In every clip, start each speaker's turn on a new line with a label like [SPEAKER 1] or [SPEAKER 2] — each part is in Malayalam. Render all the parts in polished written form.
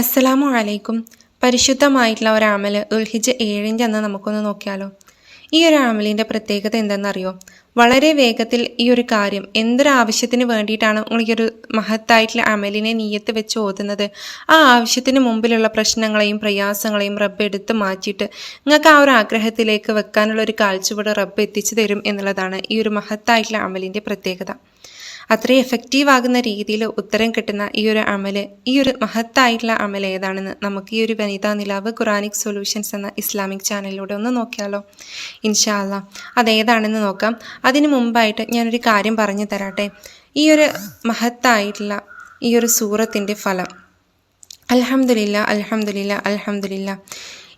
[SPEAKER 1] അസ്സലാമു അലൈക്കും. പരിശുദ്ധമായിട്ടുള്ള ഒരു അമൽ ദുൽഹിജ്ജ് 7 അന്ന് നമുക്കൊന്ന് നോക്കിയാലോ. ഈ ഒരു അമലിൻ്റെ പ്രത്യേകത എന്തെന്നറിയോ? വളരെ വേഗത്തിൽ ഈ ഒരു കാര്യം എന്തൊരാവശ്യത്തിന് വേണ്ടിയിട്ടാണ് നിങ്ങൾ ഈ ഒരു മഹത്തായിട്ടുള്ള അമലിനെ നീയത്ത് വെച്ച് ഓതുന്നത്, ആ ആവശ്യത്തിന് മുമ്പിലുള്ള പ്രശ്നങ്ങളെയും പ്രയാസങ്ങളെയും റബ്ബ് എടുത്ത് മാറ്റിയിട്ട് നിങ്ങൾക്ക് ആ ഒരു ആഗ്രഹത്തിലേക്ക് വെക്കാനുള്ള ഒരു കാഴ്ചപ്പാട് റബ്ബ് എത്തിച്ചു തരും എന്നുള്ളതാണ് ഈ ഒരു മഹത്തായിട്ടുള്ള അമലിൻ്റെ പ്രത്യേകത. അത്രയും എഫക്റ്റീവ് ആകുന്ന രീതിയിൽ ഉത്തരം കിട്ടുന്ന ഈ ഒരു അമൽ, ഈ ഒരു മഹത്തായിട്ടുള്ള അമൽ ഏതാണെന്ന് നമുക്ക് ഈ ഒരു വനിതാ നിലാവ് ഖുറാനിക് സൊല്യൂഷൻസ് എന്ന ഇസ്ലാമിക് ചാനലിലൂടെ ഒന്ന് നോക്കിയാലോ. ഇൻഷാ അല്ലാ അതേതാണെന്ന് നോക്കാം. അതിനു മുമ്പായിട്ട് ഞാനൊരു കാര്യം പറഞ്ഞു തരാട്ടെ. ഈ ഒരു മഹത്തായിട്ടുള്ള ഈ ഒരു സൂറത്തിൻ്റെ ഫലം, അൽഹംദുലില്ലാ അൽഹംദുലില്ലാ അൽഹംദുലില്ലാ,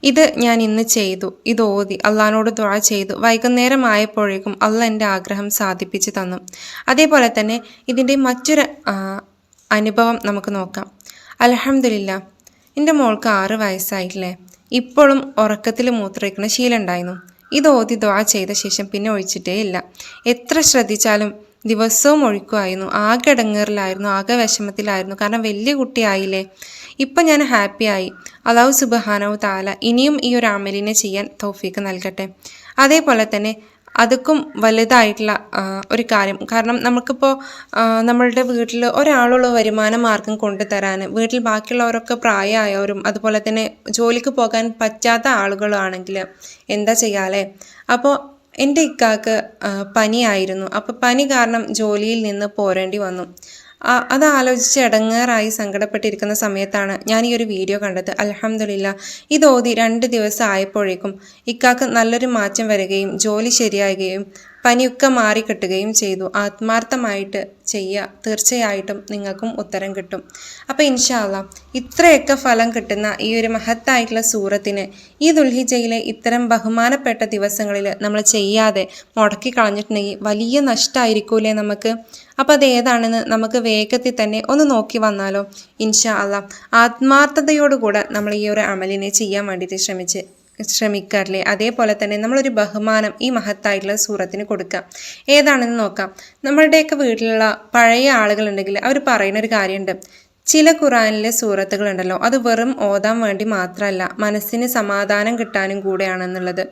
[SPEAKER 1] ഇത് ഞാൻ ഇന്ന് ചെയ്തു, ഇത് ഓതി അള്ളാഹിനോട് ദുആ ചെയ്തു. വൈകുന്നേരം ആയപ്പോഴേക്കും അള്ളാഹ് എൻ്റെ ആഗ്രഹം സാധിപ്പിച്ചു തന്നു. അതേപോലെ തന്നെ ഇതിൻ്റെ മറ്റൊരു അനുഭവം നമുക്ക് നോക്കാം. അൽഹംദുലില്ലാ, എൻ്റെ മോൾക്ക് 6 വയസ്സായിട്ടില്ലേ. ഇപ്പോഴും ഉറക്കത്തിൽ മൂത്രമൊഴിക്കുന്ന ശീലം ഉണ്ടായിരുന്നു. ഇത് ഓതി ദുആ ചെയ്ത ശേഷം പിന്നെ ഒഴിച്ചിട്ടേ ഇല്ല. എത്ര ശ്രദ്ധിച്ചാലും ദിവസവും ഒഴിക്കുമായിരുന്നു. ആകെ ഇടങ്ങേറിലായിരുന്നു, ആകെ വിഷമത്തിലായിരുന്നു. കാരണം വലിയ കുട്ടിയായില്ലേ. ഇപ്പം ഞാൻ ഹാപ്പിയായി. അല്ലാഹു സുബ്ഹാനഹു തആല ഇനിയും ഈ ഒരു അമലിനെ ചെയ്യാൻ തൗഫീക്ക് നൽകട്ടെ. അതേപോലെ തന്നെ അതുക്കും വലുതായിട്ടുള്ള ഒരു കാര്യം, കാരണം നമുക്കിപ്പോൾ നമ്മളുടെ വീട്ടിൽ ഒരാളുള്ള വരുമാന മാർഗം കൊണ്ടുതരാൻ, വീട്ടിൽ ബാക്കിയുള്ളവരൊക്കെ പ്രായമായവരും അതുപോലെ തന്നെ ജോലിക്ക് പോകാൻ പറ്റാത്ത ആളുകളാണെങ്കിൽ എന്താ ചെയ്യാലേ. അപ്പോൾ എൻ്റെ ഇക്കാക്ക് പനിയായിരുന്നു. അപ്പോൾ പനി കാരണം ജോലിയിൽ നിന്ന് പോരേണ്ടി വന്നു. അത് ആലോചിച്ച് ഇടങ്ങേറായി സങ്കടപ്പെട്ടിരിക്കുന്ന സമയത്താണ് ഞാൻ ഈ ഒരു വീഡിയോ കണ്ടത്. അൽഹംദുലില്ലാ, ഇത് ഓതി 2 ദിവസം ആയപ്പോഴേക്കും ഇക്കാക്ക് നല്ലൊരു മാറ്റം വരികയും ജോലി ശരിയാകുകയും പനിയൊക്കെ മാറിക്കിട്ടുകയും ചെയ്തു. ആത്മാർത്ഥമായിട്ട് ചെയ്യുക, തീർച്ചയായിട്ടും നിങ്ങൾക്കും ഉത്തരം കിട്ടും. അപ്പോൾ ഇൻഷാ അല്ലാ ഇത്രയൊക്കെ ഫലം കിട്ടുന്ന ഈ ഒരു മഹത്തായിട്ടുള്ള സൂറത്തിന് ഈ ദുൽഹിജ്ജയിലെ ഇത്തരം ബഹുമാനപ്പെട്ട ദിവസങ്ങളിൽ നമ്മൾ ചെയ്യാതെ മുടക്കി കളഞ്ഞിട്ടുണ്ടെങ്കിൽ വലിയ നഷ്ടമായിരിക്കൂലേ നമുക്ക്. അപ്പോൾ അതേതാണെന്ന് നമുക്ക് വേഗത്തിൽ തന്നെ ഒന്ന് നോക്കി വന്നാലോ. ഇൻഷാ അല്ലാ ആത്മാർത്ഥതയോടുകൂടെ നമ്മൾ ഈ ഒരു അമലിനെ ചെയ്യാൻ വേണ്ടിയിട്ട് ശ്രമിക്കാറില്ലേ. അതേപോലെ തന്നെ നമ്മളൊരു ബഹുമാനം ഈ മഹത്തായിട്ടുള്ള സൂറത്തിന് കൊടുക്കാം. ഏതാണെന്ന് നോക്കാം. നമ്മളുടെയൊക്കെ വീട്ടിലുള്ള പഴയ ആളുകളുണ്ടെങ്കിൽ അവർ പറയുന്ന ഒരു കാര്യമുണ്ട്. ചില ഖുറാനിലെ സൂറത്തുകളുണ്ടല്ലോ, അത് വെറും ഓതാൻ വേണ്ടി മാത്രമല്ല, മനസ്സിന് സമാധാനം കിട്ടാനും കൂടെയാണെന്നുള്ളത്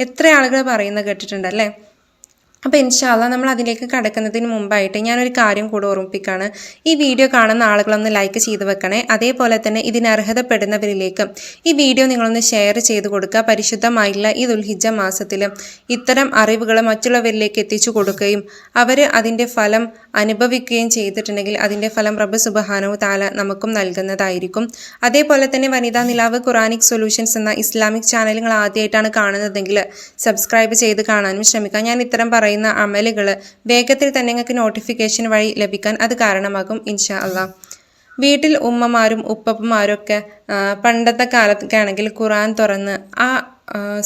[SPEAKER 1] എത്ര ആളുകൾ പറയുന്നത് കേട്ടിട്ടുണ്ടല്ലേ. അപ്പോൾ ഇൻഷാ അല്ലാ നമ്മൾ അതിലേക്ക് കടക്കുന്നതിന് മുമ്പായിട്ട് ഞാനൊരു കാര്യം കൂടെ ഓർമ്മിപ്പിക്കുകയാണ്. ഈ വീഡിയോ കാണുന്ന ആളുകളൊന്ന് ലൈക്ക് ചെയ്ത് വെക്കണേ. അതേപോലെ തന്നെ ഇതിന് അർഹതപ്പെടുന്നവരിലേക്ക് ഈ വീഡിയോ നിങ്ങളൊന്ന് ഷെയർ ചെയ്ത് കൊടുക്കുക. പരിശുദ്ധമായിട്ടുള്ള ഈ ദുൽഹിജ്ജ മാസത്തിൽ ഇത്തരം അറിവുകൾ മറ്റുള്ളവരിലേക്ക് എത്തിച്ചു കൊടുക്കുകയും അവർ അതിൻ്റെ ഫലം അനുഭവിക്കുകയും ചെയ്തിട്ടുണ്ടെങ്കിൽ അതിൻ്റെ ഫലം റബ്ബ് സുബ്ഹാനഹു തആല നമുക്കും നൽകുന്നതായിരിക്കും. അതേപോലെ തന്നെ വനിതാ നിലാവ് ഖുറാനിക് സൊല്യൂഷൻസ് എന്ന ഇസ്ലാമിക് ചാനൽ നിങ്ങൾ ആദ്യമായിട്ടാണ് കാണുന്നതെങ്കിൽ സബ്സ്ക്രൈബ് ചെയ്ത് കാണാനും ശ്രമിക്കാം. ഞാൻ ഇത്തരം പറയുന്ന അമലുകൾ വേഗത്തിൽ തന്നെ നിങ്ങൾക്ക് നോട്ടിഫിക്കേഷൻ വഴി ലഭിക്കാൻ അത് കാരണമാകും ഇൻഷാ അല്ലാ. വീട്ടിൽ ഉമ്മമാരും ഉപ്പമാരും ഒക്കെ പണ്ടത്തെ കാലത്തൊക്കെ ആണെങ്കിൽ ഖുറാൻ തുറന്ന്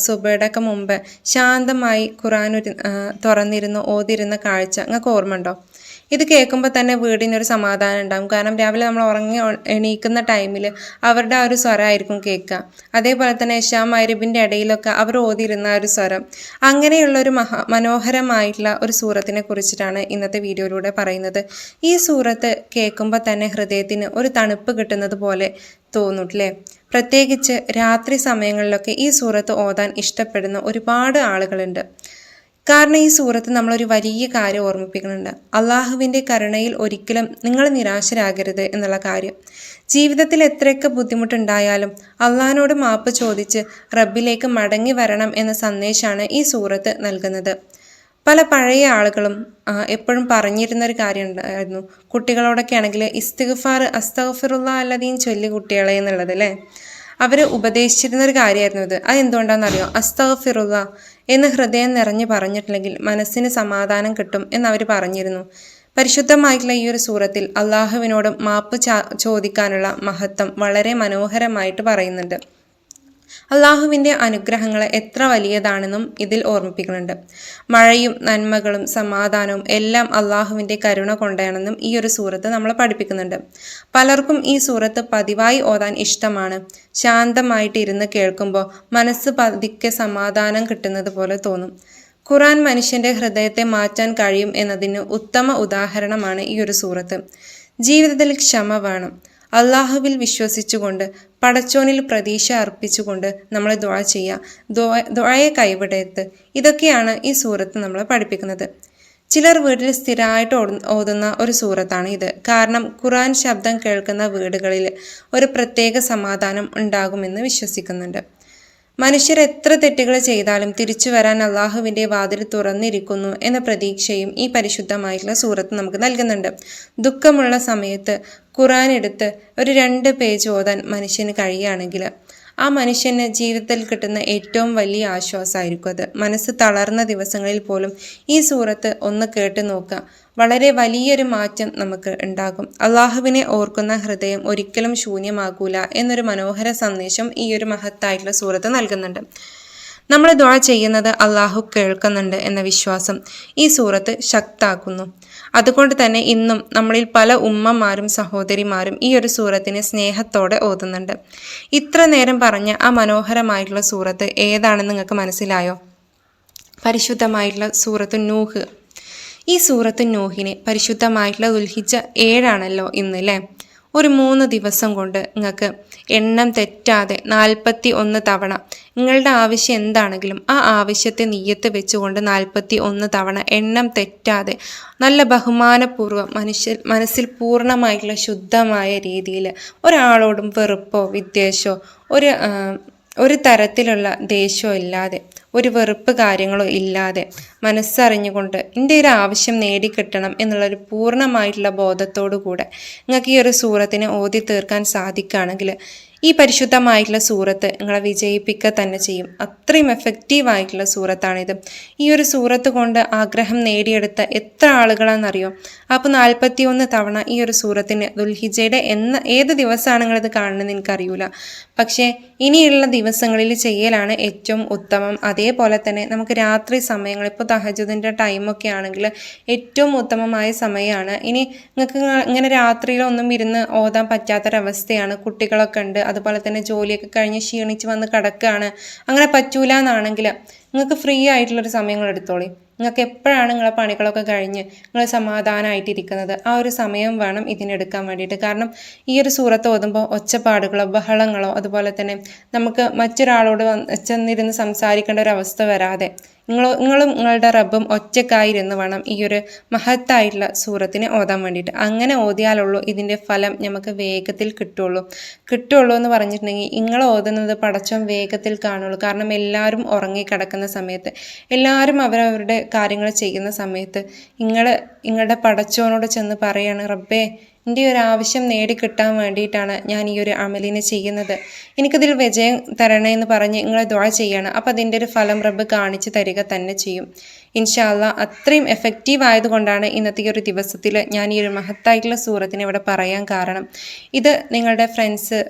[SPEAKER 1] സുബയുടെ ഒക്കെ മുമ്പ് ശാന്തമായി ഖുറാൻ തുറന്നിരുന്ന് ഓതിരുന്ന കാഴ്ച നിങ്ങൾക്ക് ഓർമ്മ ഉണ്ടോ? ഇത് കേൾക്കുമ്പോൾ തന്നെ വീടിനൊരു സമാധാനം ഉണ്ടാകും. കാരണം രാവിലെ നമ്മൾ ഉറങ്ങി എണീക്കുന്ന ടൈമിൽ അവരുടെ ആ ഒരു സ്വരമായിരിക്കും കേൾക്കുക. അതേപോലെ തന്നെ ഇശാ മഗ്‌രിബിൻ്റെ ഇടയിലൊക്കെ അവർ ഓതിയിരുന്ന ഒരു സ്വരം. അങ്ങനെയുള്ളൊരു മനോഹരമായിട്ടുള്ള ഒരു സൂറത്തിനെ കുറിച്ചിട്ടാണ് ഇന്നത്തെ വീഡിയോയിലൂടെ പറയുന്നത്. ഈ സൂറത്ത് കേൾക്കുമ്പോൾ തന്നെ ഹൃദയത്തിന് ഒരു തണുപ്പ് കിട്ടുന്നത് പോലെ തോന്നൂല്ലേ. പ്രത്യേകിച്ച് രാത്രി സമയങ്ങളിലൊക്കെ ഈ സൂറത്ത് ഓതാൻ ഇഷ്ടപ്പെടുന്ന ഒരുപാട് ആളുകളുണ്ട്. കാരണം ഈ സൂറത്ത് നമ്മളൊരു വലിയ കാര്യം ഓർമ്മിപ്പിക്കുന്നുണ്ട്. അള്ളാഹുവിൻ്റെ കരുണയിൽ ഒരിക്കലും നിങ്ങൾ നിരാശരാകരുത് എന്നുള്ള കാര്യം. ജീവിതത്തിൽ എത്രയൊക്കെ ബുദ്ധിമുട്ടുണ്ടായാലും അള്ളാഹിനോട് മാപ്പ് ചോദിച്ച് റബ്ബിലേക്ക് മടങ്ങി വരണം എന്ന സന്ദേശമാണ് ഈ സൂറത്ത് നൽകുന്നത്. പല പഴയ ആളുകളും എപ്പോഴും പറഞ്ഞിരുന്നൊരു കാര്യം ഉണ്ടായിരുന്നു. കുട്ടികളോടൊക്കെ ആണെങ്കിൽ ഇസ്തിഗ്ഫാർ അസ്തഗ്ഫിറുല്ലാഹ് അല്ലദീൻ ചൊല്ലി കുട്ടികളെ എന്നുള്ളത് അല്ലേ. അവർ ഉപദേശിച്ചിരുന്നൊരു കാര്യമായിരുന്നു ഇത്. അതെന്തുകൊണ്ടാണെന്നറിയോ? അസ്തഗ്ഫിറുല്ലാഹ് എന്ന് ഹൃദയം നിറഞ്ഞ് പറഞ്ഞിട്ടുണ്ടെങ്കിൽ മനസ്സിന് സമാധാനം കിട്ടും എന്നവർ പറഞ്ഞിരുന്നു. പരിശുദ്ധമായിട്ടുള്ള ഈ ഒരു സൂറത്തിൽ അള്ളാഹുവിനോട് മാപ്പ് ചോദിക്കാനുള്ള മഹത്വം വളരെ മനോഹരമായിട്ട് പറയുന്നുണ്ട്. അള്ളാഹുവിൻ്റെ അനുഗ്രഹങ്ങൾ എത്ര വലിയതാണെന്നും ഇതിൽ ഓർമ്മിപ്പിക്കുന്നുണ്ട്. മഴയും നന്മകളും സമാധാനവും എല്ലാം അള്ളാഹുവിൻ്റെ കരുണ കൊണ്ടാണെന്നും ഈ ഒരു സൂറത്ത് നമ്മളെ പഠിപ്പിക്കുന്നുണ്ട്. പലർക്കും ഈ സൂറത്ത് പതിവായി ഓതാൻ ഇഷ്ടമാണ്. ശാന്തമായിട്ട് ഇരുന്ന് കേൾക്കുമ്പോൾ മനസ്സ് പതിക്കെ സമാധാനം കിട്ടുന്നത് പോലെ തോന്നും. ഖുറാൻ മനുഷ്യൻ്റെ ഹൃദയത്തെ മാറ്റാൻ കഴിയും എന്നതിന് ഉത്തമ ഉദാഹരണമാണ് ഈ ഒരു സൂറത്ത്. ജീവിതത്തിൽ ക്ഷമ വേണം. അള്ളാഹുവിൽ വിശ്വസിച്ചുകൊണ്ട് പടച്ചോനിൽ പ്രതീക്ഷ അർപ്പിച്ചുകൊണ്ട് നമ്മൾ ദുആ ചെയ്യുക. ദുആയെ കൈവിടരുത്. ഇതൊക്കെയാണ് ഈ സൂറത്ത് നമ്മളെ പഠിപ്പിക്കുന്നത്. ചിലർ വീട്ടിൽ സ്ഥിരമായിട്ട് ഓതുന്ന ഒരു സൂറത്താണ് ഇത്. കാരണം ഖുർആൻ ശബ്ദം കേൾക്കുന്ന വീടുകളിൽ ഒരു പ്രത്യേക സമാധാനം ഉണ്ടാകുമെന്ന് വിശ്വസിക്കുന്നുണ്ട്. മനുഷ്യർ എത്ര തെറ്റുകൾ ചെയ്താലും തിരിച്ചു വരാൻ അള്ളാഹുവിൻ്റെ വാതിൽ തുറന്നിരിക്കുന്നു എന്ന പ്രതീക്ഷയും ഈ പരിശുദ്ധമായിട്ടുള്ള സൂറത്ത് നമുക്ക് നൽകുന്നുണ്ട്. ദുഃഖമുള്ള സമയത്ത് ഖുർആൻ എടുത്ത് ഒരു 2 പേജ് ഓതാൻ മനുഷ്യന് കഴിയുകയാണെങ്കിൽ ആ മനുഷ്യന് ജീവിതത്തിൽ കിട്ടുന്ന ഏറ്റവും വലിയ ആശ്വാസമായിരിക്കും അത്. മനസ്സ് തളർന്ന ദിവസങ്ങളിൽ പോലും ഈ സൂറത്ത് ഒന്ന് കേട്ട് നോക്കുക. വളരെ വലിയൊരു മാറ്റം നമുക്ക് ഉണ്ടാകും. അള്ളാഹുവിനെ ഓർക്കുന്ന ഹൃദയം ഒരിക്കലും ശൂന്യമാകൂല എന്നൊരു മനോഹര സന്ദേശം ഈ ഒരു മഹത്തായിട്ടുള്ള സൂറത്ത് നൽകുന്നുണ്ട്. നമ്മൾ ദുആ ചെയ്യുന്നത് അള്ളാഹു കേൾക്കുന്നുണ്ട് എന്ന വിശ്വാസം ഈ സൂറത്ത് ശക്താക്കുന്നു. അതുകൊണ്ട് തന്നെ ഇന്നും നമ്മളിൽ പല ഉമ്മമാരും സഹോദരിമാരും ഈ ഒരു സൂറത്തിനെ സ്നേഹത്തോടെ ഓതുന്നുണ്ട്. ഇത്ര നേരം പറഞ്ഞ ആ മനോഹരമായിട്ടുള്ള സൂറത്ത് ഏതാണെന്ന് നിങ്ങൾക്ക് മനസ്സിലായോ? പരിശുദ്ധമായിട്ടുള്ള സൂറത്ത് നൂഹ്. ഈ സൂറത്ത് നൂഹിനെ പരിശുദ്ധമായിട്ടുള്ള ദുൽഹിജ്ജ 7 ഇന്ന് അല്ലേ? ഒരു 3 ദിവസം കൊണ്ട് നിങ്ങൾക്ക് എണ്ണം തെറ്റാതെ 41 തവണ നിങ്ങളുടെ ആവശ്യം എന്താണെങ്കിലും ആ ആവശ്യത്തെ നിയ്യത്ത് വെച്ചുകൊണ്ട് 41 തവണ എണ്ണം തെറ്റാതെ നല്ല ബഹുമാനപൂർവ്വം മനസ്സിൽ പൂർണ്ണമായിട്ടുള്ള ശുദ്ധമായ രീതിയിൽ ഒരാളോടും വെറുപ്പോ വിദ്വേഷമോ ഒരു തരത്തിലുള്ള ദേഷ്യമോ ഇല്ലാതെ ഒരു വെറുപ്പ് കാര്യങ്ങളോ ഇല്ലാതെ മനസ്സറിഞ്ഞുകൊണ്ട് എൻ്റെ ഒരു ആവശ്യം നേടിക്കിട്ടണം എന്നുള്ളൊരു പൂർണ്ണമായിട്ടുള്ള ബോധത്തോടു കൂടെ നിങ്ങൾക്ക് ഈ ഒരു സൂറത്തിനെ ഓതി തീർക്കാൻ സാധിക്കുകയാണെങ്കിൽ ഈ പരിശുദ്ധമായിട്ടുള്ള സൂറത്ത് നിങ്ങളെ വിജയിപ്പിക്കുക തന്നെ ചെയ്യും. അത്രയും എഫക്റ്റീവായിട്ടുള്ള സൂറത്താണിത്. ഈ ഒരു സൂറത്ത് കൊണ്ട് ആഗ്രഹം നേടിയെടുത്ത എത്ര ആളുകളാണെന്നറിയോ? അപ്പോൾ 41 തവണ ഈ ഒരു സൂറത്തിന് ദുൽഹിജ്ജയുടെ ഏത് ദിവസമാണ് നിങ്ങളിത് കാണുന്നത് എനിക്കറിയില്ല. പക്ഷേ ഇനിയുള്ള ദിവസങ്ങളിൽ ചെയ്യലാണ് ഏറ്റവും ഉത്തമം. അതേപോലെ തന്നെ നമുക്ക് രാത്രി സമയങ്ങൾ, ഇപ്പോൾ തഹജ്ജുദിൻ്റെ ടൈമൊക്കെ ആണെങ്കിൽ ഏറ്റവും ഉത്തമമായ സമയമാണ്. ഇനി നിങ്ങൾക്ക് ഇങ്ങനെ രാത്രിയിലൊന്നും ഇരുന്ന് ഓതാൻ പറ്റാത്തൊരവസ്ഥയാണ്, കുട്ടികളൊക്കെ ഉണ്ട്, അതുപോലെ തന്നെ ജോലിയൊക്കെ കഴിഞ്ഞ് ക്ഷീണിച്ച് വന്ന് കിടക്കുകയാണ്, അങ്ങനെ പറ്റൂല എന്നാണെങ്കിൽ നിങ്ങൾക്ക് ഫ്രീ ആയിട്ടുള്ളൊരു സമയങ്ങൾ എടുത്തോളി. നിങ്ങൾക്ക് എപ്പോഴാണ് നിങ്ങളെ പണികളൊക്കെ കഴിഞ്ഞ് നിങ്ങൾ സമാധാനമായിട്ടിരിക്കുന്നത് ആ ഒരു സമയം വേണം ഇതിനെടുക്കാൻ വേണ്ടിയിട്ട്. കാരണം ഈ ഒരു സൂറത്ത് ഓതുമ്പോൾ ഒച്ചപ്പാടുകളോ ബഹളങ്ങളോ അതുപോലെ തന്നെ നമുക്ക് മറ്റൊരാളോട് ചെന്നിരുന്ന് സംസാരിക്കേണ്ട ഒരു അവസ്ഥ വരാതെ നിങ്ങളും നിങ്ങളുടെ റബ്ബും ഒറ്റക്കായിരുന്ന് വേണം ഈ ഒരു മഹത്തായിട്ടുള്ള സൂറത്തിനെ ഓതാൻ വേണ്ടിയിട്ട്. അങ്ങനെ ഓതിയാലുള്ളൂ ഇതിൻ്റെ ഫലം നമുക്ക് വേഗത്തിൽ കിട്ടുള്ളൂ എന്ന് പറഞ്ഞിട്ടുണ്ടെങ്കിൽ നിങ്ങൾ ഓതുന്നത് പടച്ചോൻ വേഗത്തിൽ കാണുള്ളൂ. കാരണം എല്ലാവരും ഉറങ്ങിക്കിടക്കുന്ന സമയത്ത്, എല്ലാവരും അവരവരുടെ കാര്യങ്ങൾ ചെയ്യുന്ന സമയത്ത് നിങ്ങളുടെ പടച്ചോനോട് ചെന്ന് പറയാണ്, റബ്ബേ എൻ്റെ ഒരു ആവശ്യം നേടിക്കിട്ടാൻ വേണ്ടിയിട്ടാണ് ഞാൻ ഈ ഒരു അമലിനെ ചെയ്യുന്നത്, എനിക്കതിൽ വിജയം തരണേ എന്ന് പറഞ്ഞ് നിങ്ങൾ ദുആ ചെയ്യണം. അപ്പോൾ അതിൻ്റെ ഒരു ഫലം റബ്ബ് കാണിച്ചു തരിക തന്നെ ചെയ്യും ഇൻഷാ അല്ലാ. അത്രയും എഫക്റ്റീവ് ആയതുകൊണ്ടാണ് ഇന്നത്തെ ഈ ഒരു ദിവസത്തിൽ ഞാൻ ഈ ഒരു മഹത്തായിട്ടുള്ള സൂറത്തിനെ ഇവിടെ പറയാൻ കാരണം. ഇത് നിങ്ങളുടെ ഫ്രണ്ട്സ്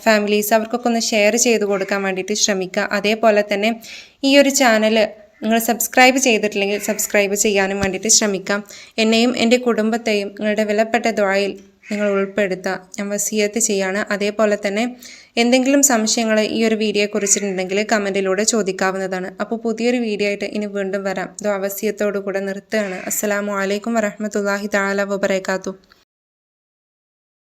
[SPEAKER 1] ഫാമിലീസ് അവർക്കൊക്കെ ഒന്ന് ഷെയർ ചെയ്ത് കൊടുക്കാൻ വേണ്ടിയിട്ട് ശ്രമിക്കുക. അതേപോലെ തന്നെ ഈ ഒരു ചാനൽ നിങ്ങൾ സബ്സ്ക്രൈബ് ചെയ്തിട്ടില്ലെങ്കിൽ സബ്സ്ക്രൈബ് ചെയ്യാനും വേണ്ടിയിട്ട് ശ്രമിക്കാം. എന്നെയും എൻ്റെ കുടുംബത്തെയും നിങ്ങളുടെ വിലപ്പെട്ട ദുആയിൽ നിങ്ങൾ ഉൾപ്പെടുത്തുക, ഞാൻ വസിയത്ത് ചെയ്യാണ്. അതേപോലെ തന്നെ എന്തെങ്കിലും സംശയങ്ങൾ ഈ ഒരു വീഡിയോയെ കുറിച്ചിട്ടുണ്ടെങ്കിൽ കമൻറ്റിലൂടെ ചോദിക്കാവുന്നതാണ്. അപ്പോൾ പുതിയൊരു വീഡിയോ ആയിട്ട് ഇനി വീണ്ടും വരാം. ദുആ വസിയത്തോടു കൂടെ നിർത്തുകയാണ്. അസ്സലാമു അലൈക്കും വറഹ്മത്തുള്ളാഹി തആല വബറകാതുഹു.